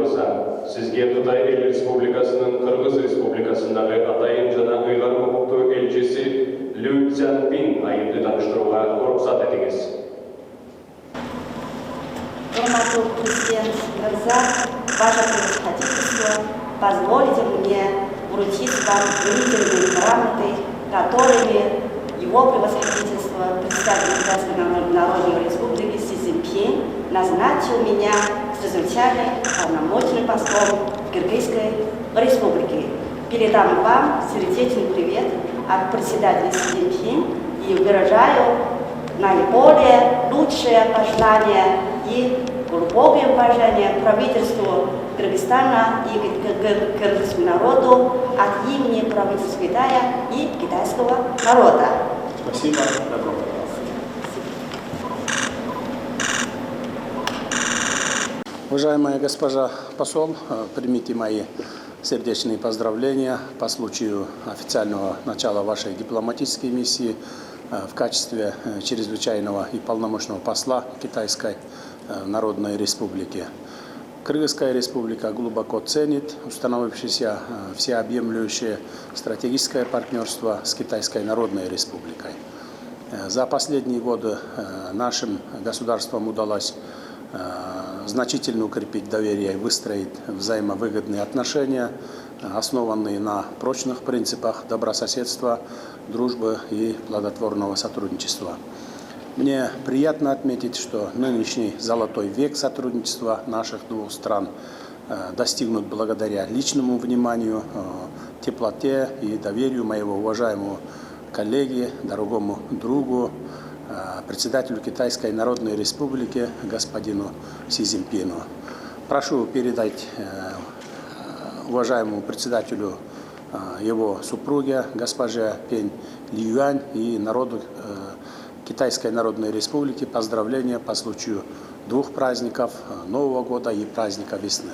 болса, сизге Кытай Эл Республикасынын Кыргыз Республикасындагы атайын жана ыйгар укуктуу элчиси Лю Цзянпин айымды таныштырууга уруксат этиңиз. Урматтуу президент мырза, ваше превосходительство, позволите мне вручить вам выделенные грамоты, которыми его превосходительство, председатель Китайской Народной Республики Си Цзиньпин, назначил меня чрезвычайным полномочным послом Кыргызской Республики. Передам вам сердечный привет от председателя Си Цзиньпин и выражаю наиболее лучшее пожелание и глубокое уважение правительству Кыргызстана и кыргызскому народу от имени правительства Китая и китайского народа. Спасибо. Уважаемая госпожа посол, примите мои сердечные поздравления по случаю официального начала вашей дипломатической миссии в качестве чрезвычайного и полномочного посла Китайской Народной Республики. Кыргызская республика глубоко ценит установившееся всеобъемлющее стратегическое партнерство с Китайской Народной Республикой. За последние годы нашим государствам удалось значительно укрепить доверие и выстроить взаимовыгодные отношения, основанные на прочных принципах добрососедства, дружбы и плодотворного сотрудничества. Мне приятно отметить, что нынешний золотой век сотрудничества наших двух стран достигнут благодаря личному вниманию, теплоте и доверию моего уважаемого коллеги, дорогому другу, председателю Китайской Народной Республики господину Си Цзиньпину. Прошу передать уважаемому председателю его супруге, госпоже Пень Лиюань, и народу Китайской Народной Республики поздравления по случаю двух праздников Нового года и праздника весны.